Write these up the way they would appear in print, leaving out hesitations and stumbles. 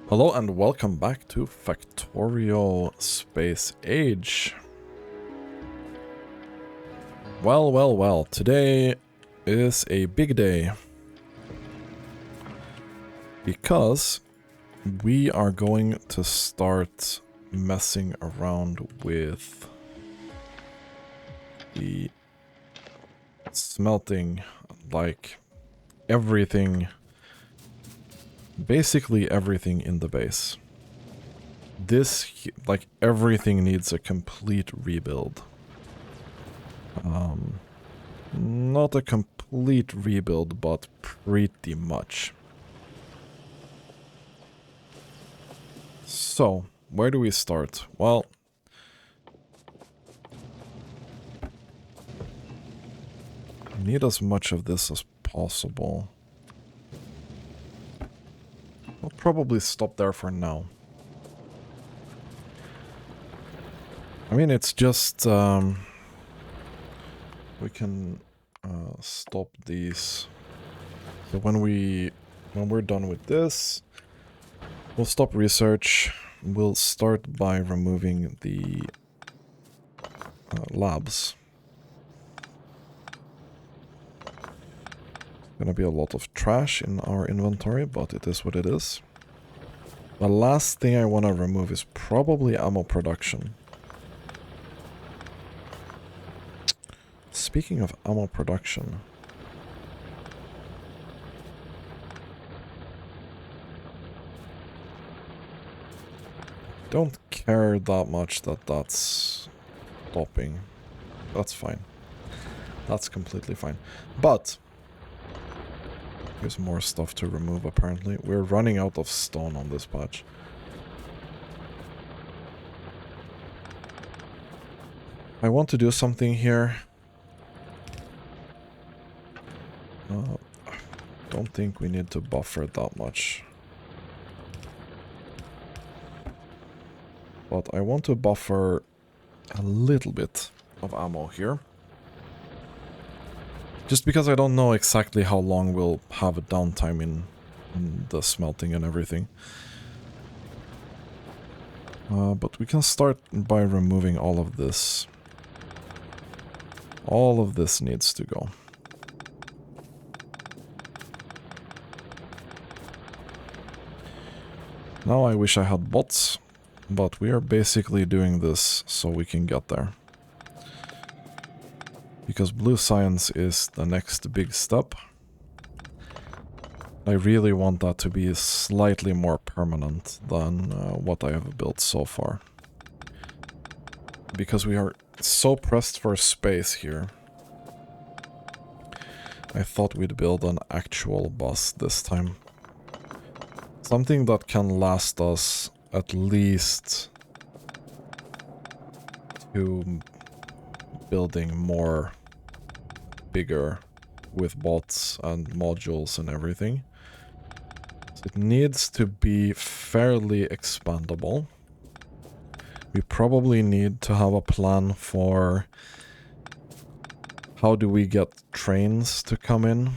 Hello and welcome back to Factorio Space Age. Well, today is a big day because we are going to start messing around with the smelting, like everything. Basically everything in the base. Like everything needs a complete rebuild. Not a complete rebuild, but pretty much. So, where do we start? Well, need as much of this as possible. We'll probably stop there for now. I mean, it's just, we can stop these. So when we're done with this, we'll stop research. We'll start by removing the labs. Gonna be a lot of trash in our inventory, but it is what it is. The last thing I want to remove is probably ammo production. Speaking of ammo production, don't care that much that that's stopping. That's fine. That's completely fine. But there's more stuff to remove apparently. We're running out of stone on this patch. I want to do something here. Don't think we need to buffer that much. But I want to buffer a little bit of ammo here. Just because I don't know exactly how long we'll have a downtime in the smelting and everything. But we can start by removing all of this. All of this needs to go. Now I wish I had bots, but we are basically doing this so we can get there. Because blue science is the next big step. I really want that to be slightly more permanent than what I have built so far. Because we are so pressed for space here. I thought we'd build an actual bus this time. Something that can last us at least to building more bigger with bots and modules and everything. So it needs to be fairly expandable. We probably need to have a plan for how do we get trains to come in.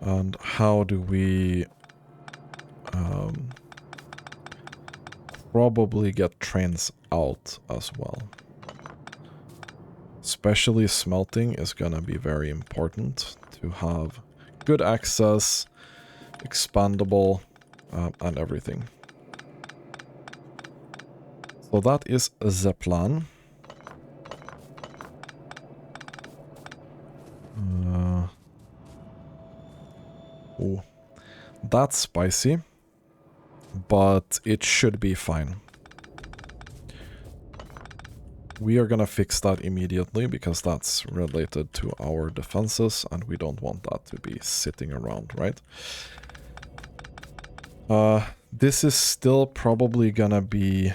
And how do we probably get trains out as well. Especially smelting is gonna be very important to have good access, expandable, and everything. So that is the plan. Oh, that's spicy, but it should be fine. We are gonna fix that immediately because that's related to our defenses and we don't want that to be sitting around, right? This is still probably gonna be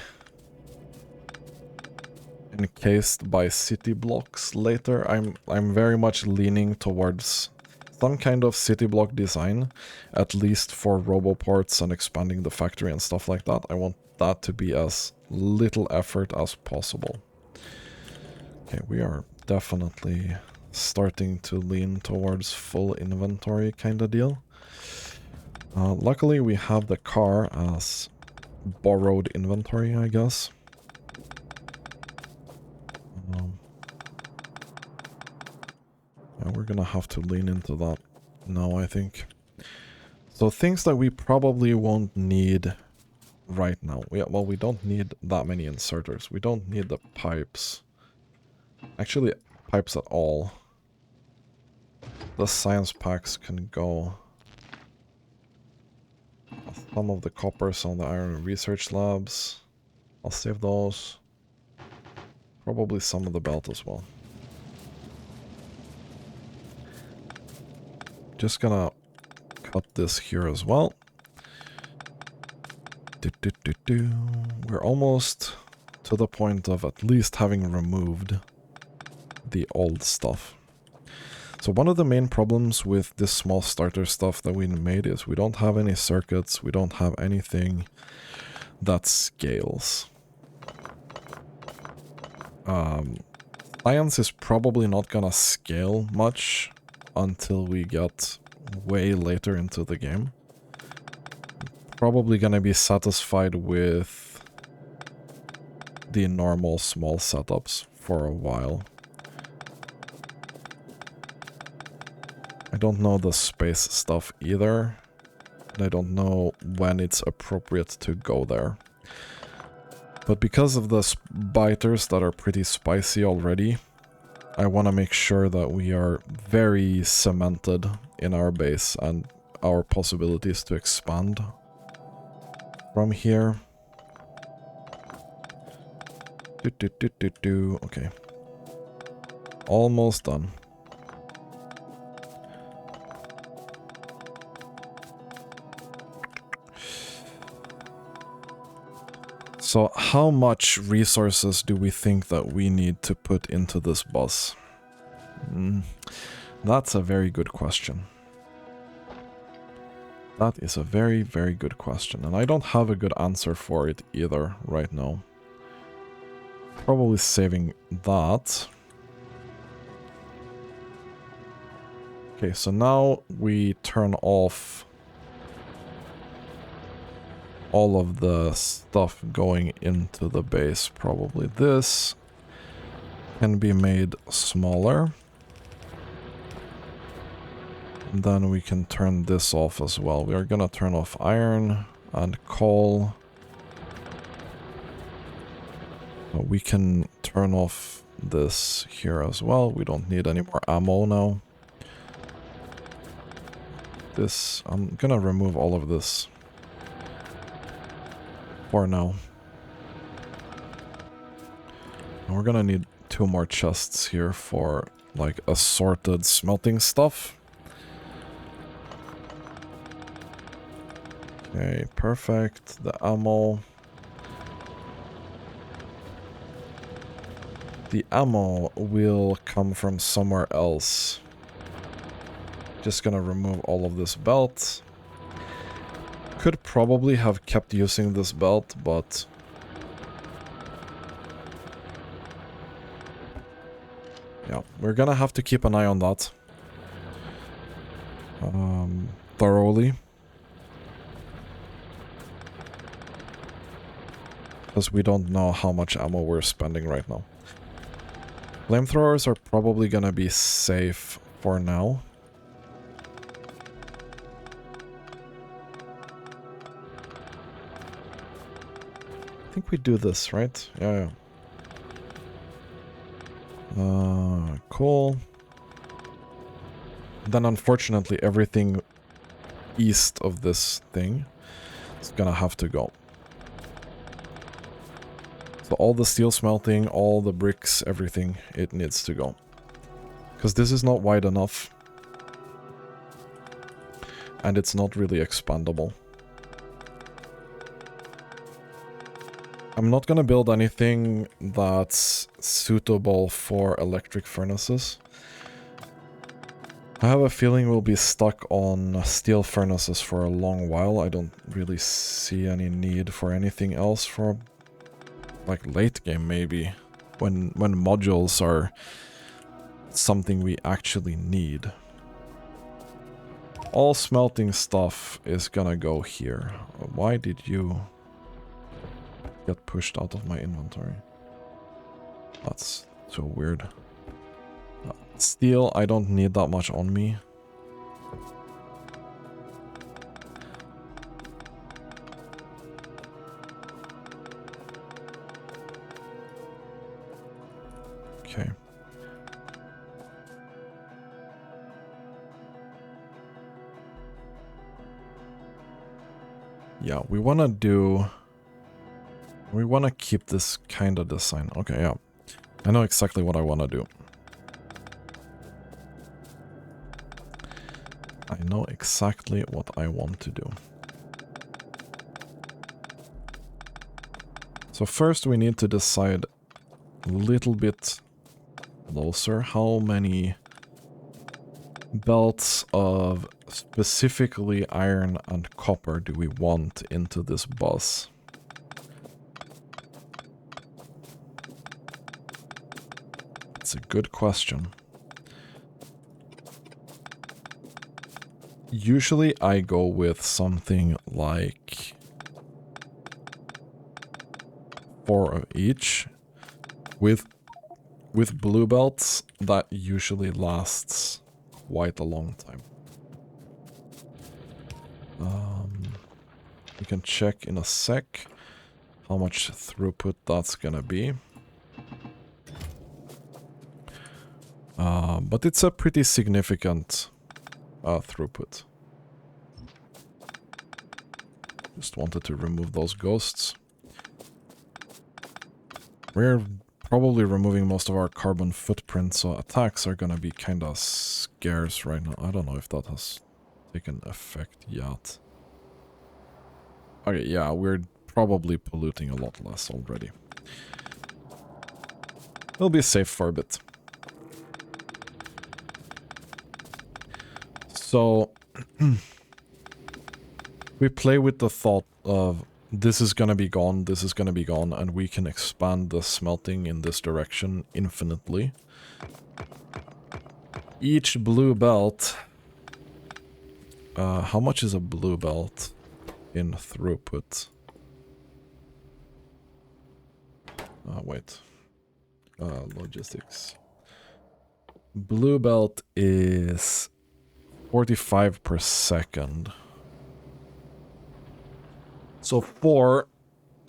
encased by city blocks later. I'm very much leaning towards some kind of city block design, at least for roboports and expanding the factory and stuff like that. I want that to be as little effort as possible. Okay, we are definitely starting to lean towards full inventory kind of deal. Luckily, we have the car as borrowed inventory, I guess. Yeah, we're gonna have to lean into that now, I think. So things that we probably won't need right now. Well, we don't need that many inserters. We don't need the pipes. Actually, pipes at all. The science packs can go. Some of the coppers on the iron research labs. I'll save those. Probably some of the belt as well. Just gonna cut this here as well. We're almost to the point of at least having removed the old stuff. So one of the main problems with this small starter stuff that we made is we don't have any circuits, we don't have anything that scales. Science is probably not gonna scale much until we get way later into the game. Probably gonna be satisfied with the normal small setups for a while. I don't know the space stuff either, and I don't know when it's appropriate to go there. But because of the biters that are pretty spicy already, I want to make sure that we are very cemented in our base and our possibilities to expand from here. Okay. Almost done. So how much resources do we think that we need to put into this bus? That's a very good question. That is a very, very good question, and I don't have a good answer for it either right now. Probably saving that. Okay, so now we turn off all of the stuff going into the base. Probably this can be made smaller. And then we can turn this off as well. We are gonna turn off iron and coal. We can turn off this here as well. We don't need any more ammo now. This, I'm gonna remove all of this for now. And we're gonna need 2 more chests here for like assorted smelting stuff. Okay, perfect. The ammo. The ammo will come from somewhere else. Just gonna remove all of this belt. Could probably have kept using this belt, but yeah, we're gonna have to keep an eye on that thoroughly, because we don't know how much ammo we're spending right now. Flamethrowers are probably gonna be safe for now. I think we do this, right? Yeah. Cool. Then unfortunately everything east of this thing is gonna have to go. So all the steel smelting, all the bricks, everything, it needs to go. Because this is not wide enough. And it's not really expandable. I'm not gonna build anything that's suitable for electric furnaces. I have a feeling we'll be stuck on steel furnaces for a long while. I don't really see any need for anything else for like late game maybe, when modules are something we actually need. All smelting stuff is gonna go here. Why did you get pushed out of my inventory? That's so weird. Steel, I don't need that much on me. Okay. Yeah, we want to keep this kind of design. Okay, yeah. I know exactly what I want to do. I know exactly what I want to do. So first we need to decide a little bit closer how many belts of specifically iron and copper do we want into this bus. It's a good question. Usually I go with something like 4 of each. With blue belts, that usually lasts quite a long time. We can check in a sec how much throughput that's gonna be. But it's a pretty significant throughput. Just wanted to remove those ghosts. We're probably removing most of our carbon footprint, so attacks are gonna be kinda scarce right now. I don't know if that has taken effect yet. Okay, yeah, we're probably polluting a lot less already. We'll be safe for a bit. So, we play with the thought of this is gonna be gone, this is gonna be gone, and we can expand the smelting in this direction infinitely. Each blue belt... how much is a blue belt in throughput? Wait. Logistics. Blue belt is 45 per second. So 4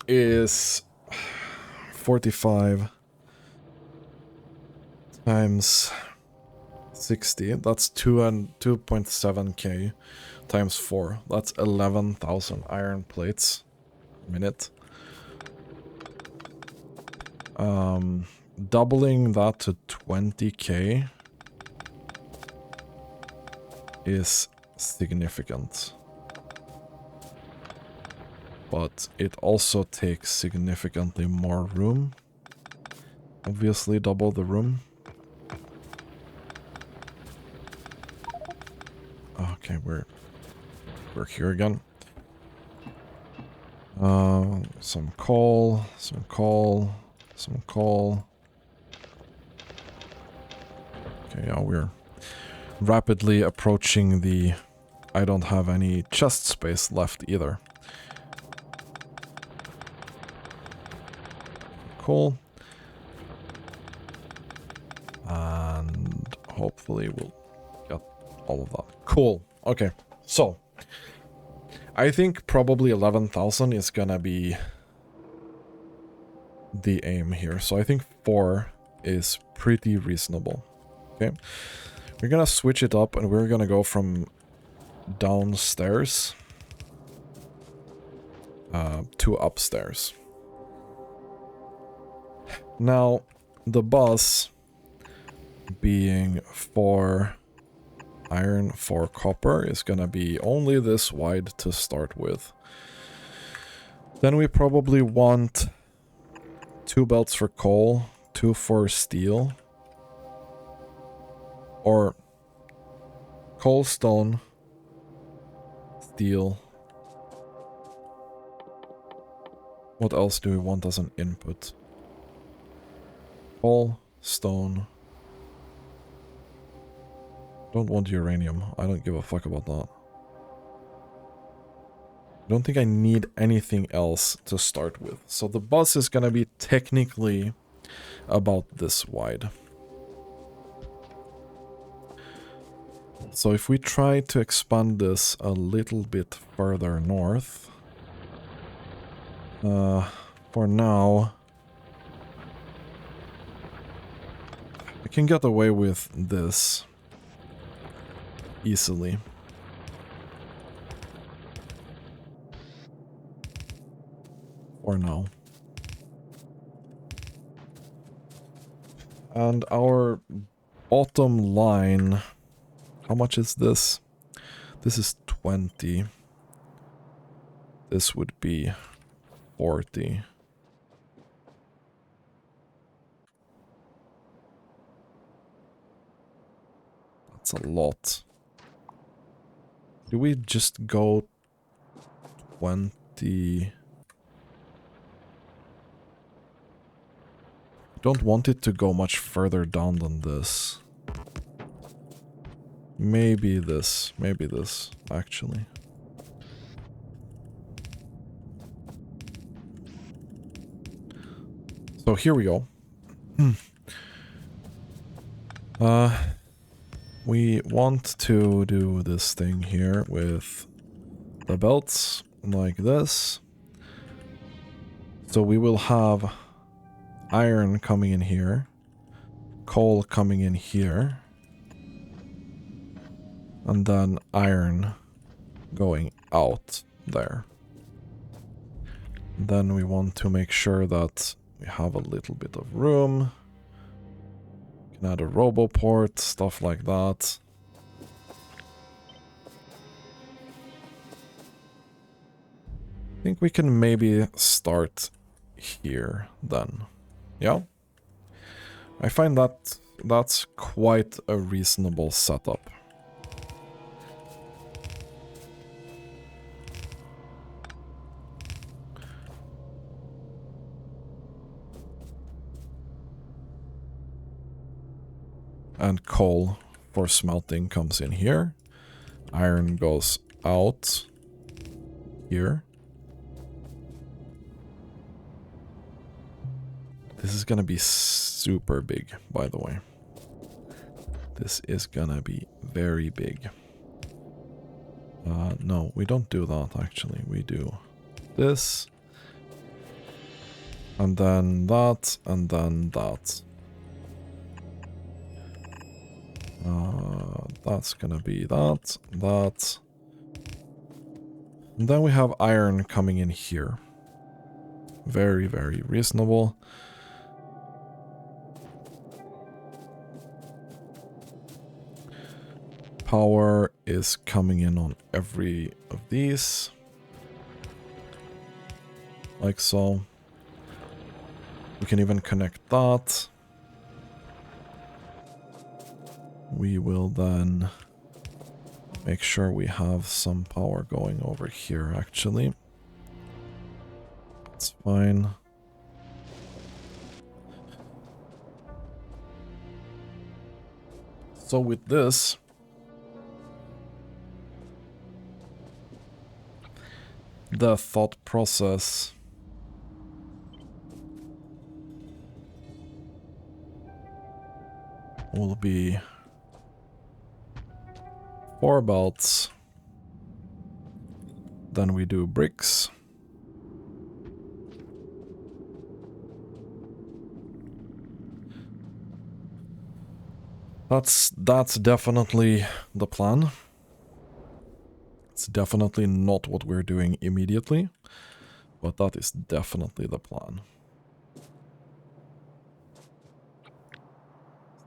is 45 times 60. That's 2.7k times 4. That's 11,000 iron plates a minute. Doubling that to 20k is significant. But it also takes significantly more room. Obviously, double the room. Okay, we're here again. Some coal, some coal, some coal. Okay, yeah, we're rapidly approaching the... I don't have any chest space left either. Cool. And hopefully we'll get all of that. Cool. Okay. So, I think probably 11,000 is gonna be the aim here. So I think 4 is pretty reasonable. Okay. We're gonna switch it up and we're gonna go from downstairs to upstairs. Now, the bus being 4 iron, 4 copper is gonna be only this wide to start with. Then we probably want 2 belts for coal, 2 for steel, or coal, stone, steel. What else do we want as an input? Coal, stone, Don't want uranium. I don't give a fuck about that. I don't think I need anything else to start with. So the bus is gonna be technically about this wide. So if we try to expand this a little bit further north, for now, I can get away with this easily. For now. And our bottom line, how much is this? This is 20. This would be 40. That's a lot. Do we just go 20? Don't want it to go much further down than this. Maybe this, actually. So here we go. We want to do this thing here with the belts like this. So we will have iron coming in here, coal coming in here, and then iron going out there. Then we want to make sure that we have a little bit of room. Can add a roboport, stuff like that. I think we can maybe start here then. Yeah. I find that that's quite a reasonable setup. And coal for smelting comes in here. Iron goes out here. This is gonna be super big, by the way. This is gonna be very big. No, we don't do that, actually. We do this. And then that, and then that. That's gonna be that, that. And then we have iron coming in here. Very, very reasonable. Power is coming in on every of these. Like so. We can even connect that. We will then make sure we have some power going over here, actually. That's fine. So with this, the thought process will be 4 belts, then we do bricks. That's definitely the plan. It's definitely not what we're doing immediately, but that is definitely the plan.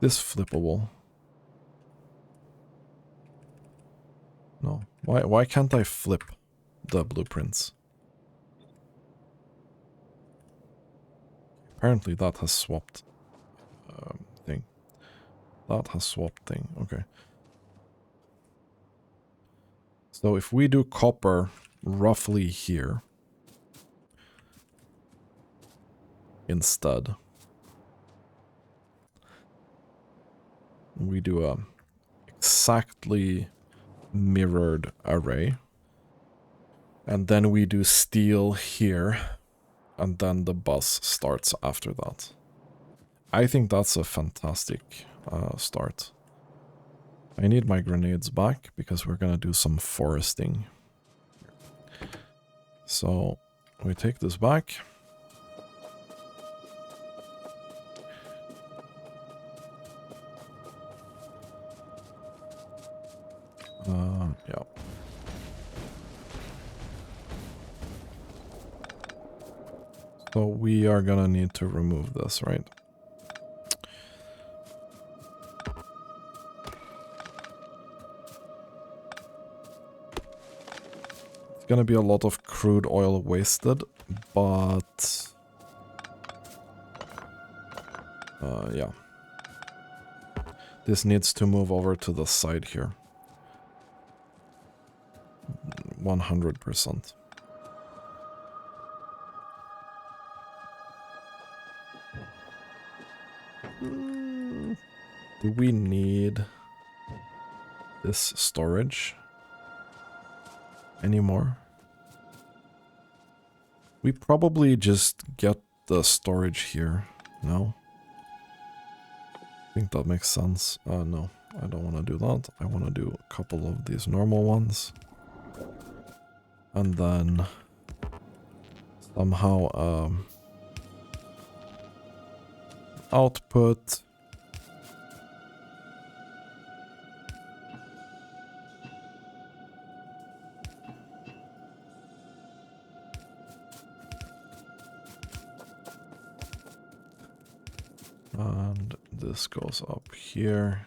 Is this flippable? No. Why can't I flip the blueprints? Apparently that has swapped thing. That has swapped thing. Okay. So if we do copper roughly here instead, we do a exactly mirrored array. And then we do steel here, and then the bus starts after that. I think that's a fantastic start. I need my grenades back because we're gonna do some foresting. So we take this back. Yeah. So we are gonna need to remove this, right? It's gonna be a lot of crude oil wasted, but yeah. This needs to move over to the side here. 100%. Do we need this storage anymore? We probably just get the storage here. No? I think that makes sense. No, I don't want to do that. I want to do a couple of these normal ones. And then somehow output. And this goes up here.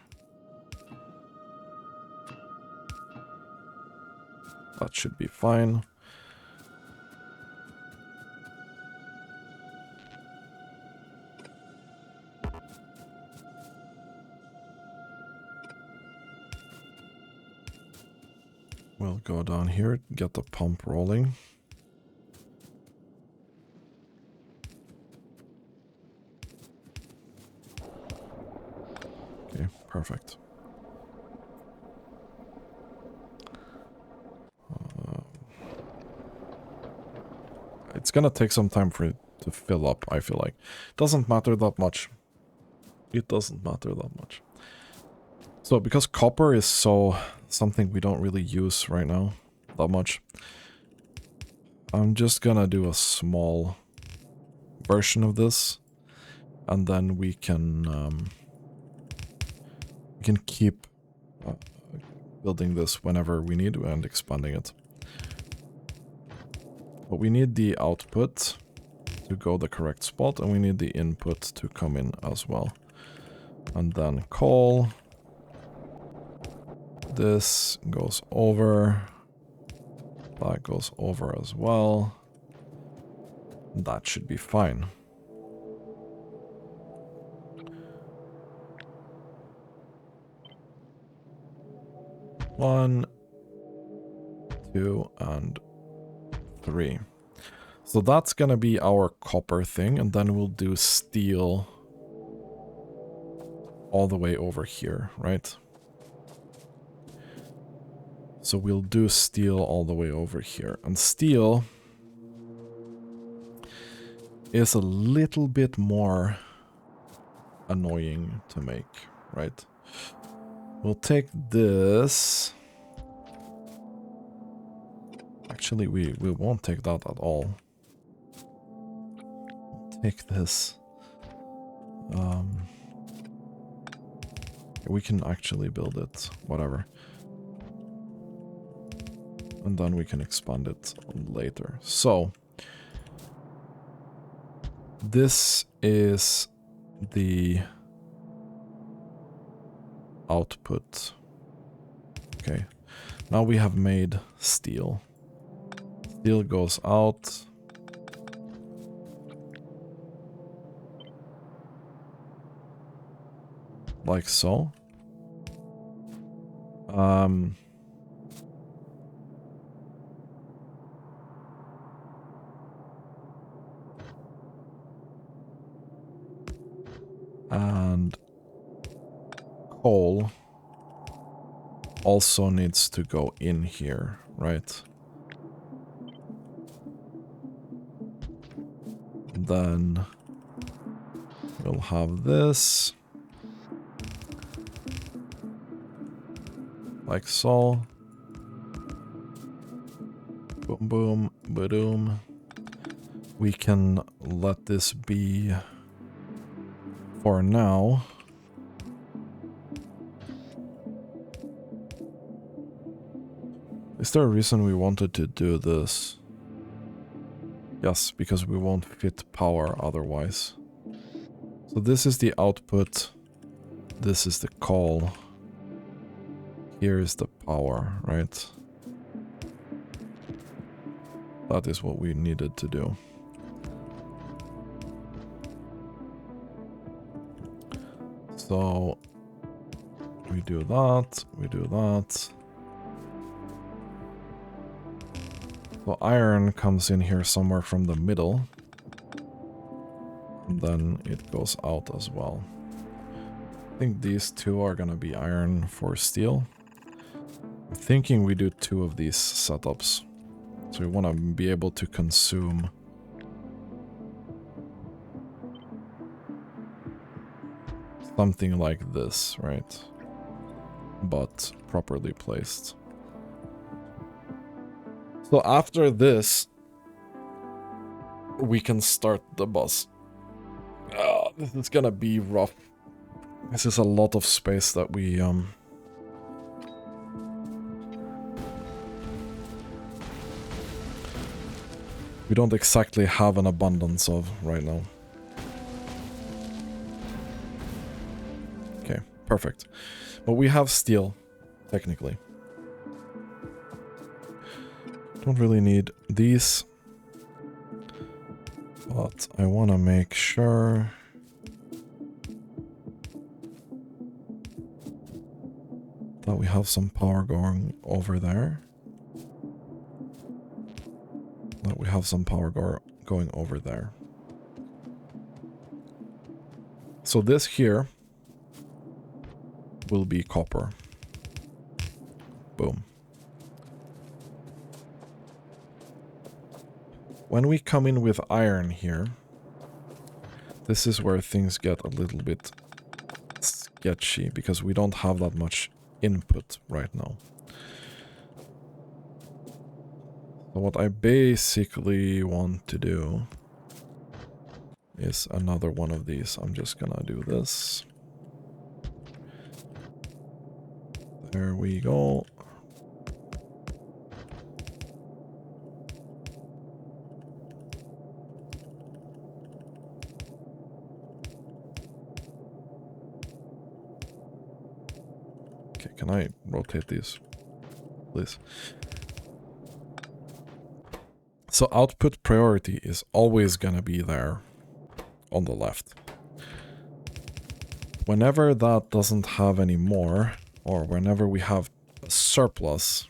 That should be fine. We'll go down here, get the pump rolling. Okay, perfect. It's gonna take some time for it to fill up, I feel like. Doesn't matter that much. It doesn't matter that much. So, because copper is something we don't really use right now that much, I'm just gonna do a small version of this, and then we can keep building this whenever we need and expanding it. But we need the output to go the correct spot, and we need the input to come in as well. And then call. This goes over. That goes over as well. That should be fine. One, two, and three. So that's gonna be our copper thing, and then we'll do steel all the way over here, right? So we'll do steel all the way over here. And steel is a little bit more annoying to make, right? We'll take this. Actually, we won't take that at all. Take this. We can actually build it, whatever. And then we can expand it later. So, this is the output. Okay, now we have made steel. Steel goes out. Like so. And coal also needs to go in here, right? Then we'll have this. Like so. Boom, boom, boom. We can let this be for now. Is there a reason we wanted to do this? Yes, because we won't fit power otherwise. So this is the output. This is the call. Here is the power, right? That is what we needed to do. So we do that, we do that. So iron comes in here somewhere from the middle. And then it goes out as well. I think these two are gonna be iron for steel. I'm thinking we do 2 of these setups. So we want to be able to consume something like this, right? But properly placed. So after this, we can start the boss. This is gonna be rough. This is a lot of space that we don't exactly have an abundance of right now. Okay, perfect. But we have steel, technically. Don't really need these. But I want to make sure that we have some power going over there. That we have some power going over there. So this here will be copper. Boom. When we come in with iron here, this is where things get a little bit sketchy, because we don't have that much input right now. So what I basically want to do is another one of these. I'm just gonna do this. There we go. Okay, can I rotate these, please? So output priority is always gonna be there on the left. Whenever that doesn't have any more, or whenever we have a surplus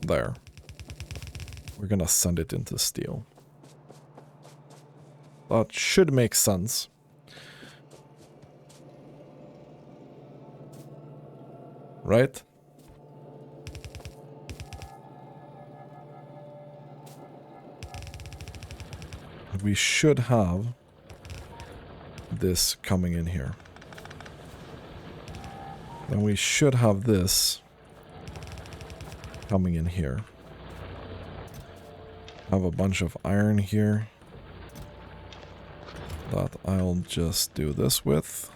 there, we're gonna send it into steel. That should make sense. Right? We should have this coming in here. Then we should have this coming in here. Have a bunch of iron here that I'll just do this with.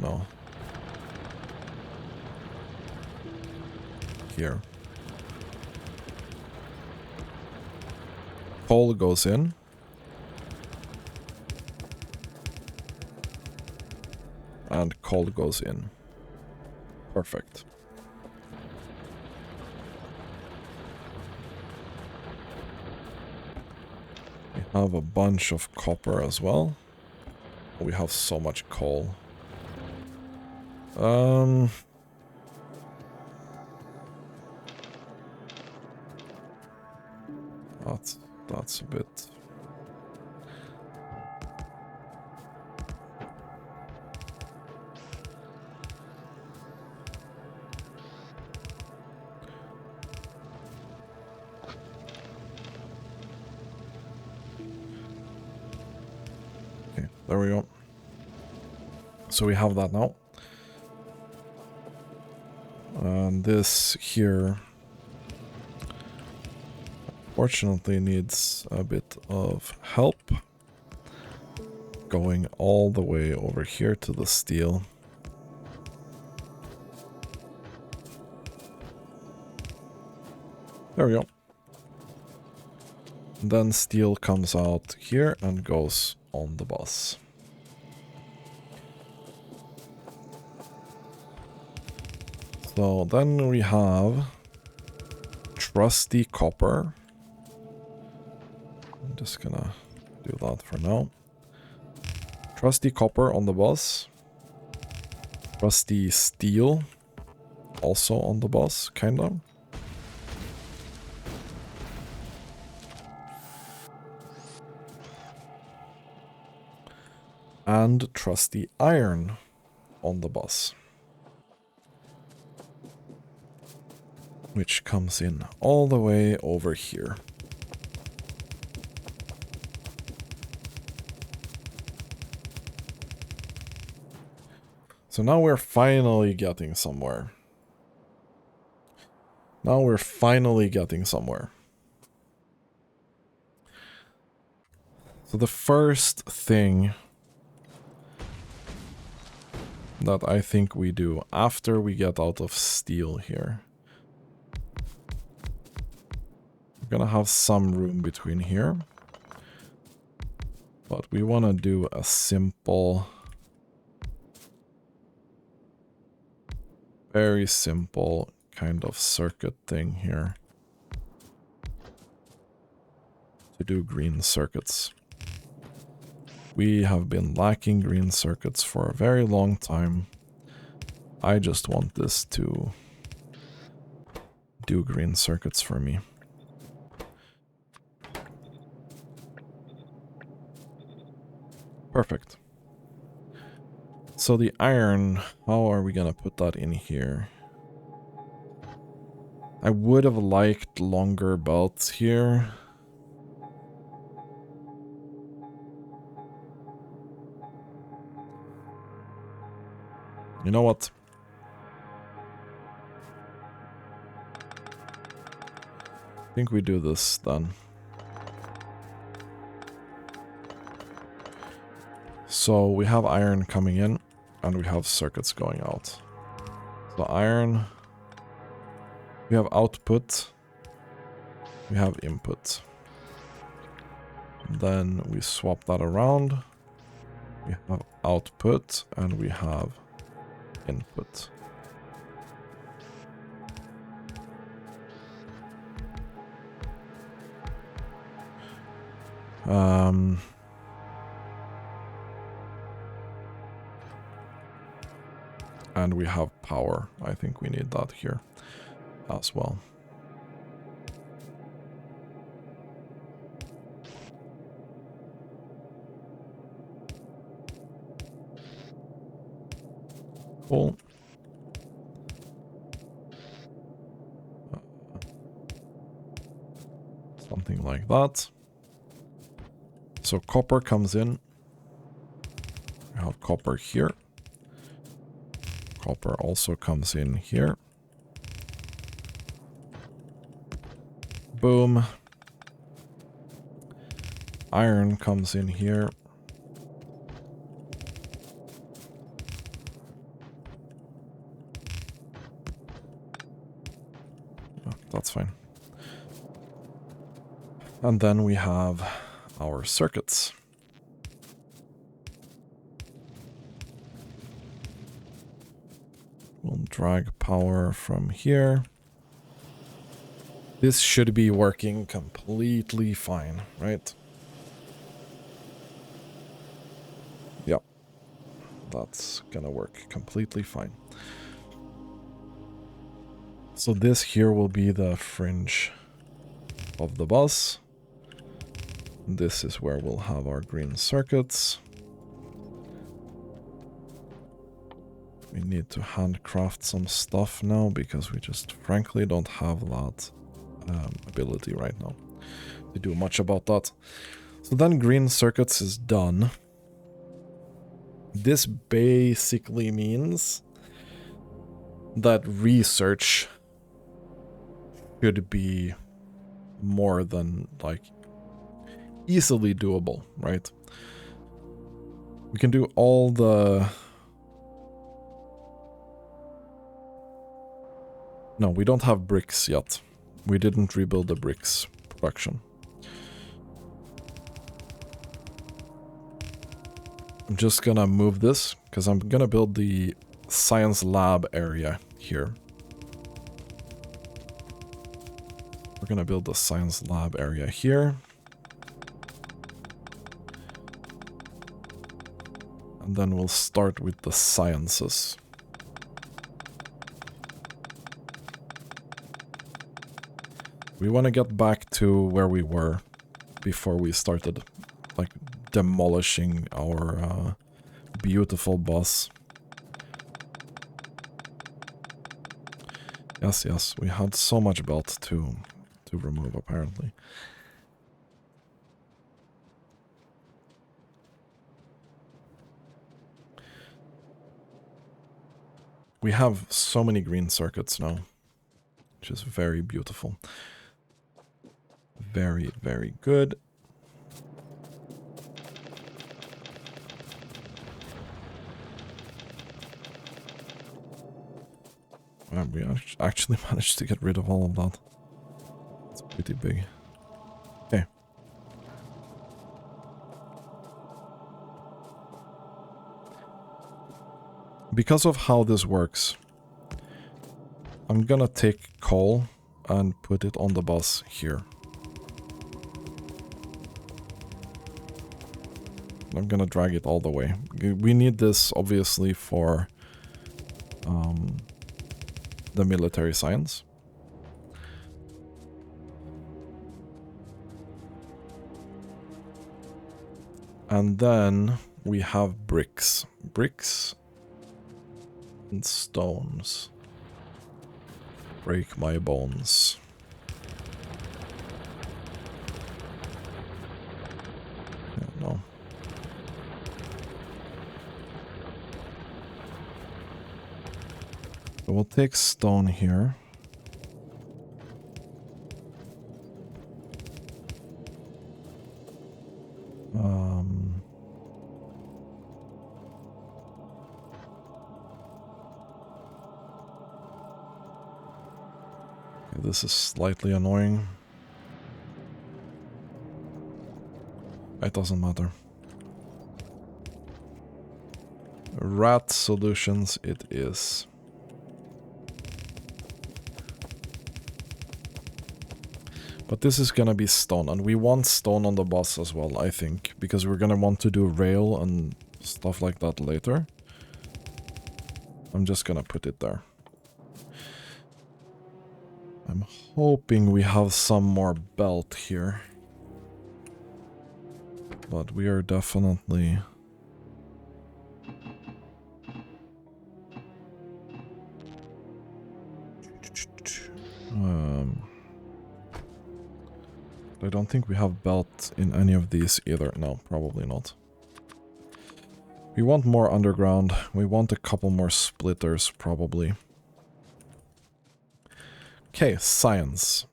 No. Here. Coal goes in. And coal goes in. Perfect. We have a bunch of copper as well. We have so much coal. That's a bit... Okay, there we go. So we have that now. And this here, fortunately, needs a bit of help. Going all the way over here to the steel. There we go. And then steel comes out here and goes on the bus. So then we have trusty copper. I'm just gonna do that for now. Trusty copper on the bus. Trusty steel also on the bus, kind of. And trusty iron on the bus. Which comes in all the way over here. So now we're finally getting somewhere. Now we're finally getting somewhere. So the first thing that I think we do after we get out of steel here. We're gonna have some room between here. But we want to do a simple, very simple kind of circuit thing here. To do green circuits. We have been lacking green circuits for a very long time. I just want this to do green circuits for me. Perfect. So the iron, how are we gonna put that in here? I would have liked longer belts here. You know what? I think we do this then. So we have iron coming in and we have circuits going out. So iron, we have output, we have input. Then we swap that around. We have output and we have input. And we have power. I think we need that here as well. Cool. Something like that. So copper comes in. We have copper here. Copper also comes in here. Boom. Iron comes in here. Oh, that's fine. And then we have our circuits. We'll drag power from here. This should be working completely fine, right? Yep. That's gonna work completely fine. So this here will be the fringe of the bus. This is where we'll have our green circuits. We need to handcraft some stuff now because we just frankly don't have that ability right now to do much about that. So then green circuits is done. This basically means that research should be more than like easily doable, right? We can do all the... No, we don't have bricks yet. We didn't rebuild the bricks production. I'm just gonna move this, because I'm gonna build the science lab area here. We're gonna build the science lab area here. And then we'll start with the sciences. We want to get back to where we were before we started, like, demolishing our beautiful bus. Yes, we had so much belt to remove, apparently. We have so many green circuits now, which is very beautiful. Very, very good. We actually managed to get rid of all of that. It's pretty big. Okay. Because of how this works, I'm gonna take coal and put it on the bus here. I'm gonna drag it all the way. We need this, obviously, for the military science. And then we have bricks. Bricks and stones. Break my bones. Yeah, no. So we'll take stone here. This is slightly annoying. It doesn't matter. Rat solutions it is. But this is gonna be stone, and we want stone on the bus as well, I think, because we're gonna want to do rail and stuff like that later. I'm just gonna put it there. I'm hoping we have some more belt here. But we are definitely... I don't think we have belt in any of these either. No, probably not. We want more underground. We want a couple more splitters, probably. Okay, science.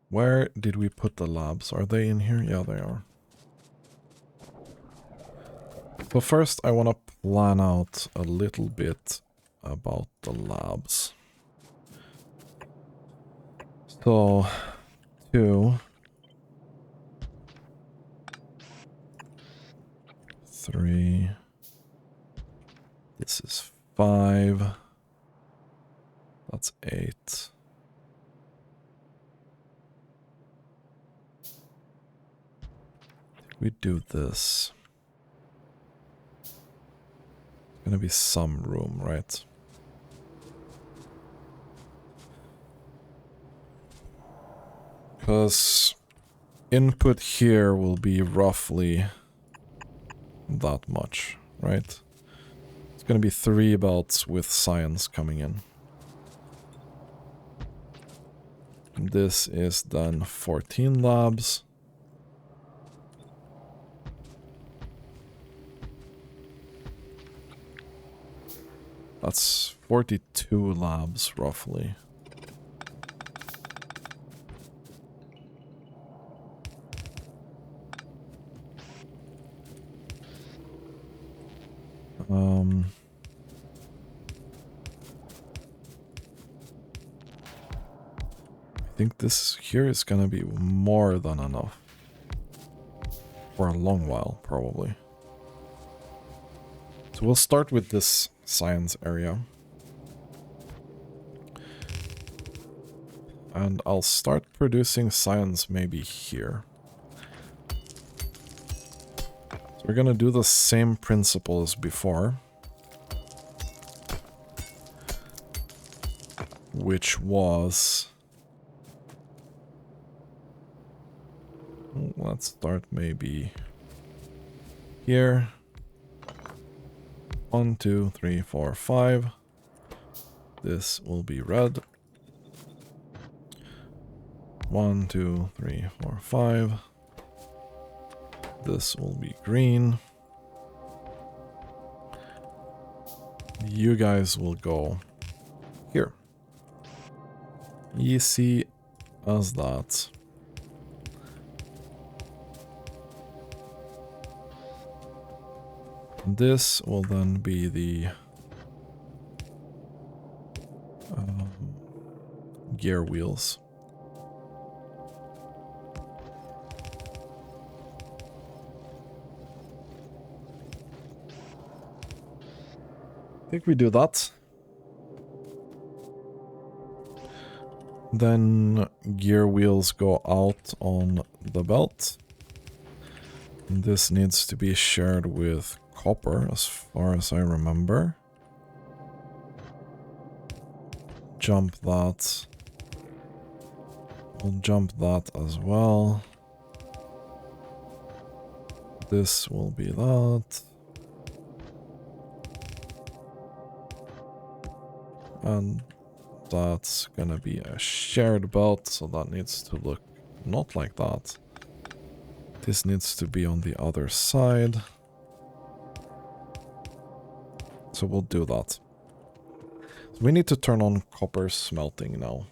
Where did we put the labs? Are they in here? Yeah, they are. So first I want to plan out a little bit about the labs. So, 2, 3, this is 5, that's 8. We do this. There's gonna be some room, right? Because input here will be roughly that much, right? It's going to be 3 belts with science coming in. And this is then 14 labs. That's 42 labs, roughly. I think this here is gonna be more than enough. For a long while, probably. So we'll start with this science area. And I'll start producing science maybe here. So we're gonna do the same principle as before. Which was... let's start maybe here. 1, 2, 3, 4, 5. This will be red. 1, 2, 3, 4, 5. This will be green. You guys will go here. Easy as that. This will then be the gear wheels. I think we do that. Then gear wheels go out on the belt. And this needs to be shared with copper, as far as I remember. Jump that. We'll jump that as well. This will be that. And that's gonna be a shared belt, so that needs to look not like that. This needs to be on the other side. So we'll do that. So we need to turn on copper smelting now.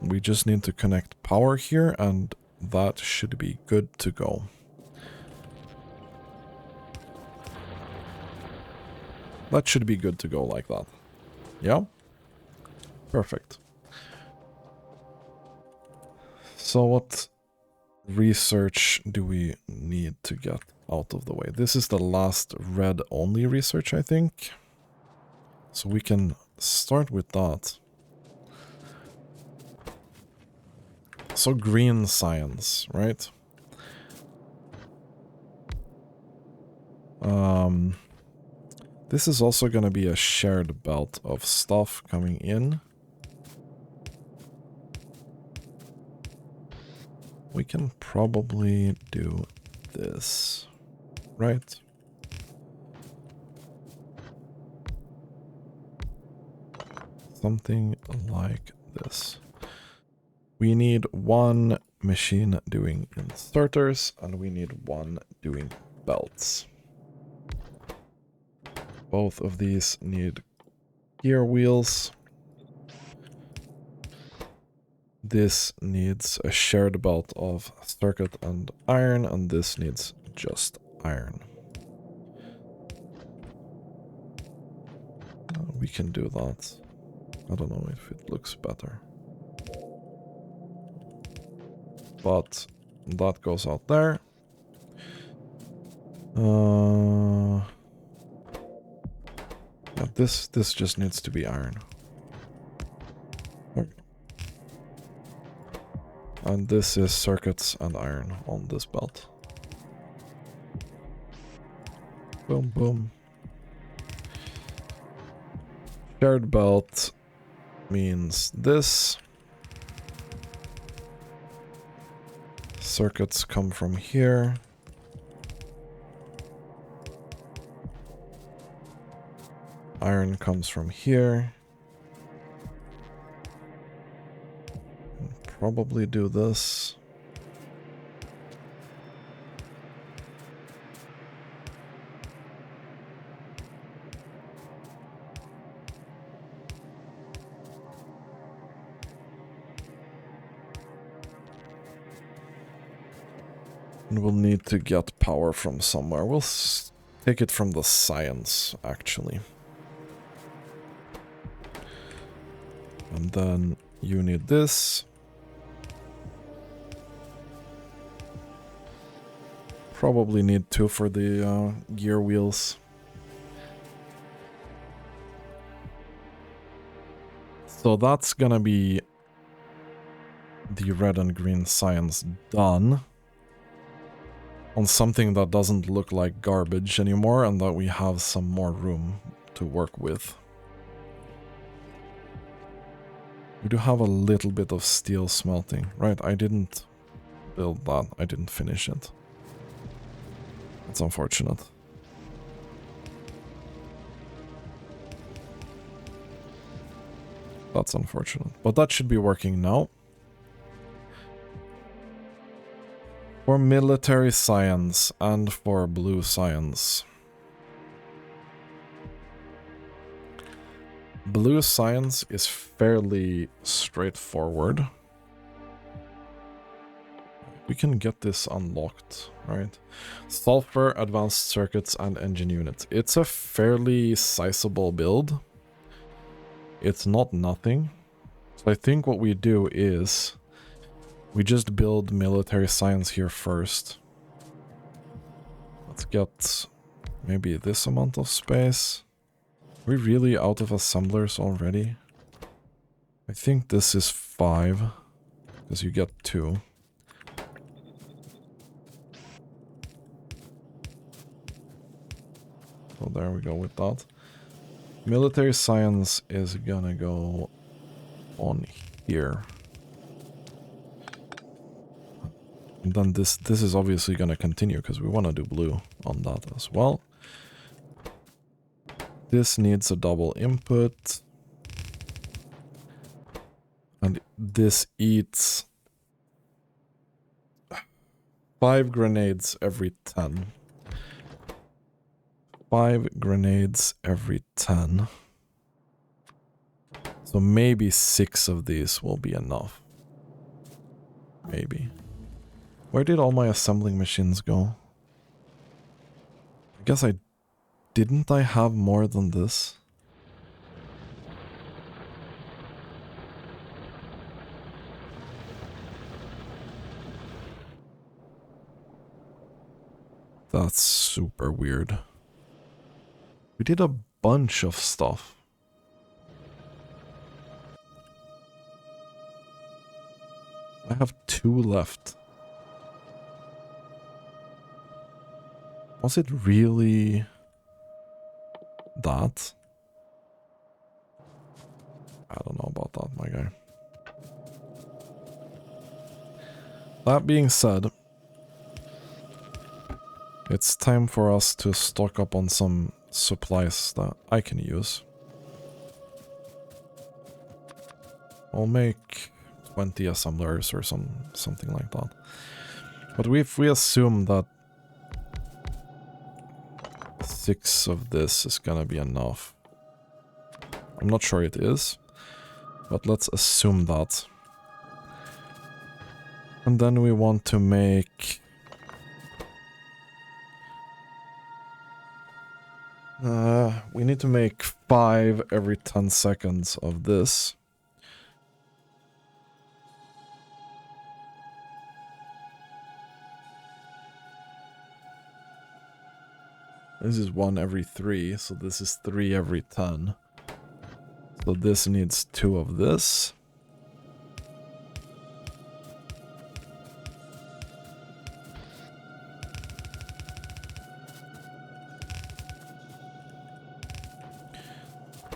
We just need to connect power here, and that should be good to go. That should be good to go like that. Yeah? Perfect. So what research do we need to get out of the way? This is the last red-only research, I think. So we can start with that. So green science, right? This is also going to be a shared belt of stuff coming in. We can probably do this, right? Something like this. We need one machine doing inserters, and we need one doing belts. Both of these need gear wheels. This needs a shared belt of circuit and iron, and this needs just iron. We can do that. I don't know if it looks better. But that goes out there. Yeah, this just needs to be iron. Okay. And this is circuits and iron on this belt. Boom, boom. Shared belt means this. Circuits come from here. Iron comes from here. Probably do this. And we'll need to get power from somewhere. We'll take it from the science, actually. And then you need this. Probably need 2 for the gear wheels. So that's gonna be the red and green science done. On something that doesn't look like garbage anymore and that we have some more room to work with. We do have a little bit of steel smelting. Right, I didn't build that. I didn't finish it. That's unfortunate. That's unfortunate. But that should be working now. For military science and for blue science. Blue science is fairly straightforward. We can get this unlocked, right? Sulfur, advanced circuits, and engine units. It's a fairly sizable build. It's not nothing. So I think what we do is we just build military science here first. Let's get maybe this amount of space. Are we really out of assemblers already? I think this is 5, because you get 2. So there we go with that. Military science is gonna go on here. And then this is obviously gonna continue because we want to do blue on that as well. This needs a double input. And this eats 5 grenades every 10. 5 grenades every 10. So maybe 6 of these will be enough. Maybe. Where did all my assembling machines go? I guess didn't I have more than this? That's super weird. We did a bunch of stuff. I have 2 left. Was it really that? I don't know about that, my guy. That being said, it's time for us to stock up on some supplies that I can use. I'll make 20 assemblers or something like that. But if we assume that 6 of this is gonna be enough. I'm not sure it is, but let's assume that. And then we want to make... we need to make 5 every 10 seconds of this. This is 1 every 3, so this is 3 every 10. So this needs 2 of this.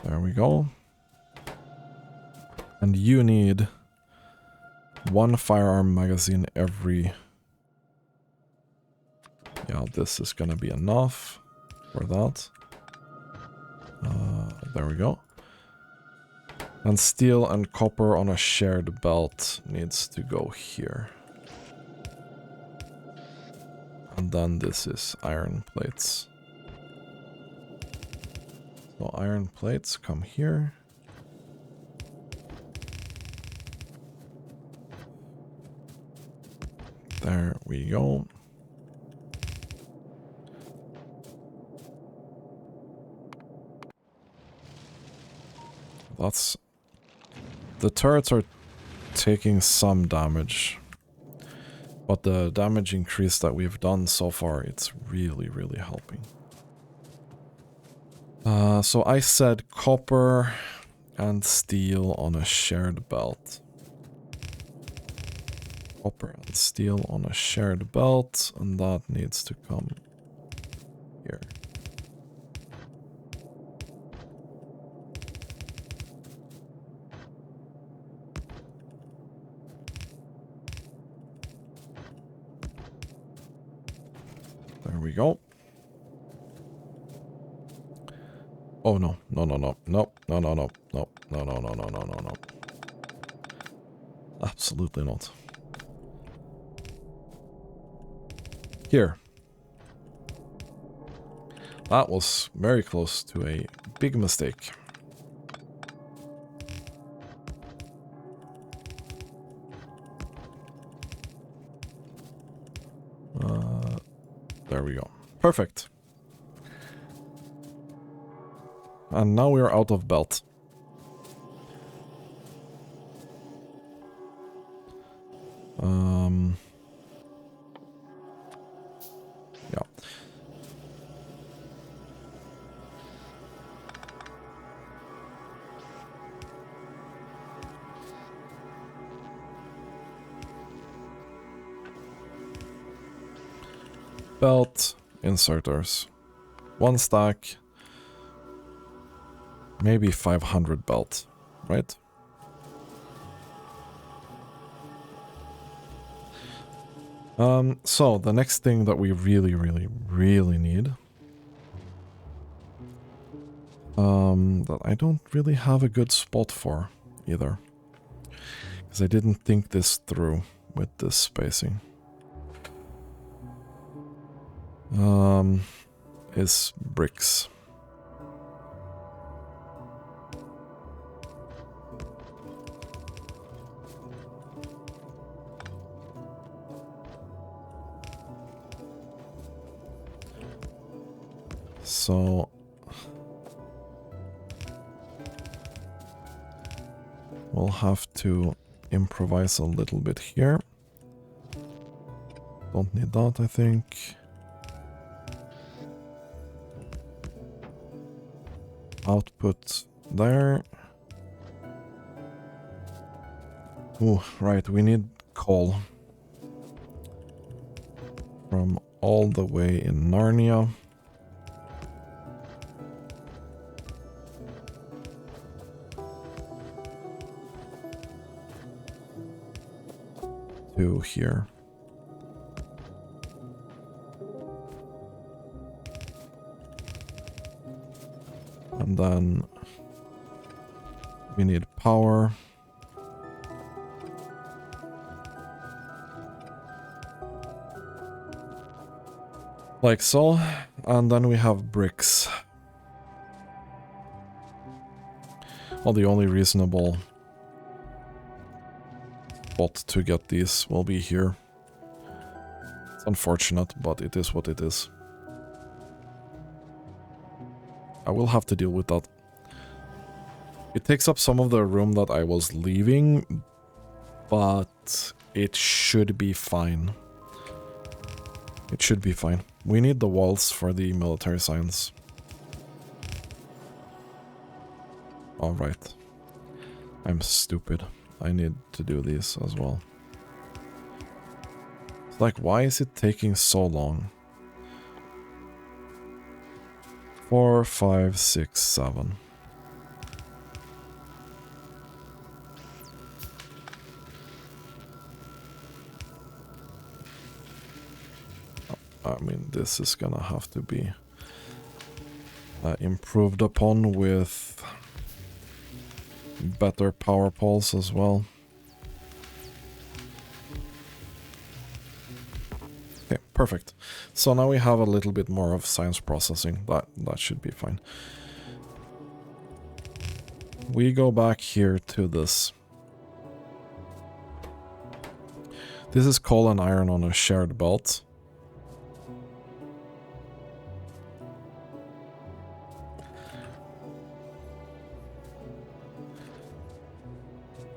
There we go. And you need 1 firearm magazine every... Yeah, this is gonna be enough for that. There we go. And steel and copper on a shared belt needs to go here. And then this is iron plates. So iron plates come here. There we go. That's... The turrets are taking some damage. But the damage increase that we've done so far, it's really, really helping. So I said copper and steel on a shared belt. Copper and steel on a shared belt, and that needs to come here. There we go. Oh no, no, no, no, no, no, no, no, no, no, no, no, no, no, no, no. Absolutely not. Here. That was very close to a big mistake. There we go. Perfect. And now we are out of belt. Yeah. Belt inserters. 1 stack. Maybe 500 belt, right? So the next thing that we really need, that I don't really have a good spot for either, because I didn't think this through with this spacing, is bricks. So we'll have to improvise a little bit here. Don't need that, I think. Output there. Oh, right, we need coal from all the way in Narnia. To here. And then we need power. Like so. And then we have bricks. Well, the only reasonable spot to get these will be here. It's unfortunate, but it is what it is. I will have to deal with that. It takes up some of the room that I was leaving, but it should be fine. It should be fine. We need the walls for the military science. Alright. I'm stupid. I need to do these as well. It's like, why is it taking so long? 4, 5, 6, 7. I mean, this is gonna have to be improved upon with better power poles as well. Okay, perfect. So now we have a little bit more of science processing. That should be fine. We go back here to this. This is coal and iron on a shared belt.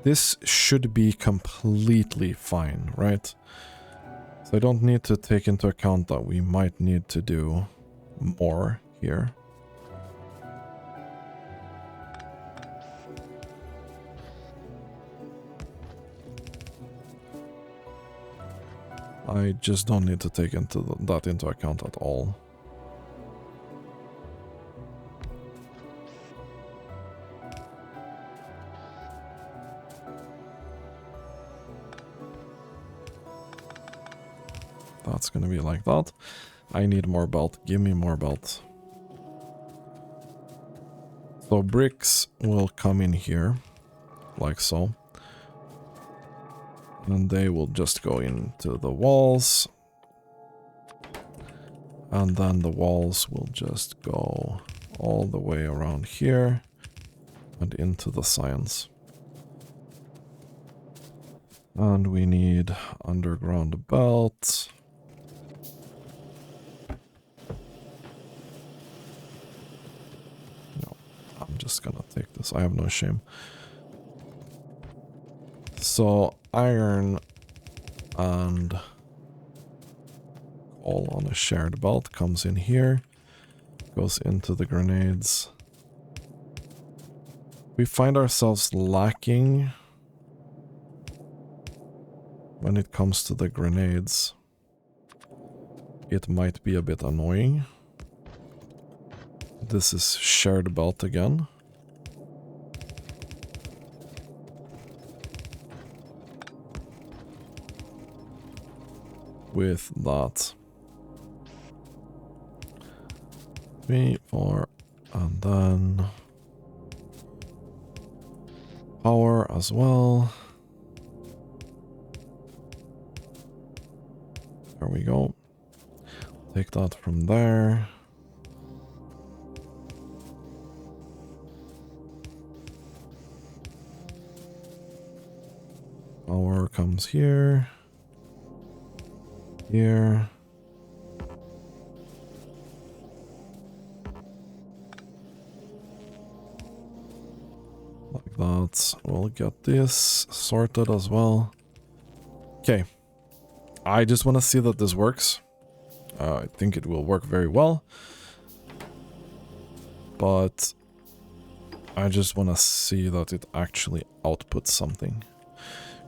This should be completely fine, right? So I don't need to take into account that we might need to do more here. I just don't need to take that into account at all. That's gonna be like that. I need more belt. Give me more belt. So bricks will come in here, like so. And they will just go into the walls. And then the walls will just go all the way around here and into the science. And we need underground belt. No, I'm just gonna take this. I have no shame. So iron and all on a shared belt comes in here, goes into the grenades. We find ourselves lacking when it comes to the grenades. It might be a bit annoying. This is shared belt again. With that. 3, 4, and then power as well. There we go. Take that from there. Power comes here. Here. Like that. We'll get this sorted as well. Okay. I just want to see that this works. I think it will work very well. But I just want to see that it actually outputs something.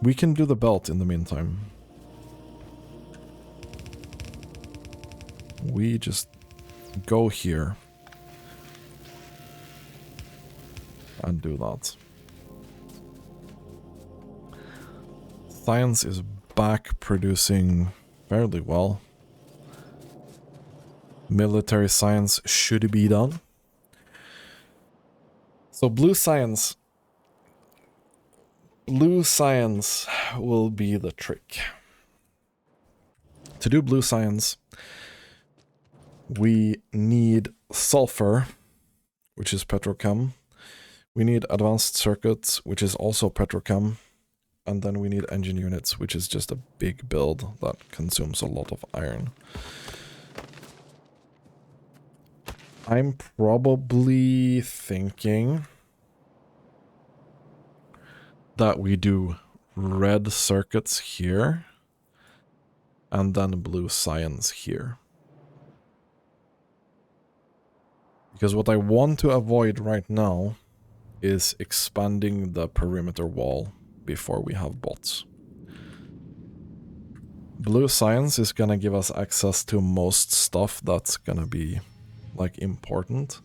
We can do the belt in the meantime. We just go here and do that. Science is back producing fairly well. Military science should be done. So blue science will be the trick. To do blue science, we need sulfur, which is petrochem. We need advanced circuits, which is also petrochem. And then we need engine units, which is just a big build that consumes a lot of iron. I'm probably thinking that we do red circuits here and then blue science here. Because what I want to avoid right now is expanding the perimeter wall before we have bots. Blue science is gonna give us access to most stuff that's gonna be like important.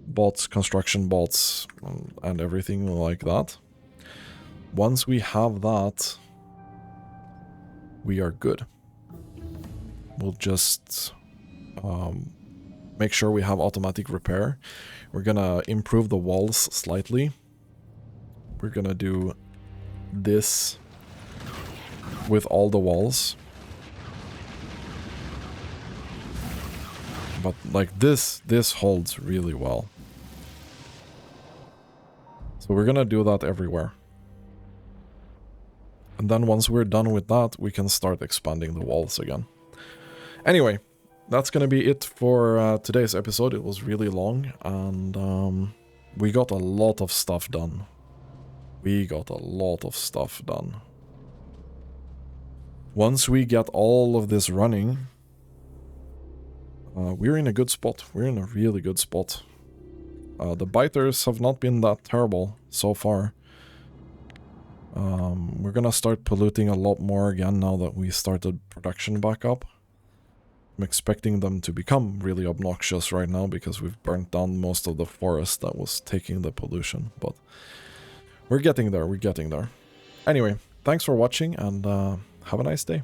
Bots, construction bots, and everything like that. Once we have that, we are good. we'll just make sure we have automatic repair. We're gonna improve the walls slightly. We're gonna do this with all the walls. But like this holds really well. So we're gonna do that everywhere. And then once we're done with that, we can start expanding the walls again. Anyway, that's gonna be it for today's episode. It was really long, and we got a lot of stuff done. Once we get all of this running, we're in a good spot. We're in a really good spot. The biters have not been that terrible so far. We're gonna start polluting a lot more again now that we started production back up. I'm expecting them to become really obnoxious right now because we've burnt down most of the forest that was taking the pollution, but we're getting there, Anyway, thanks for watching, and have a nice day.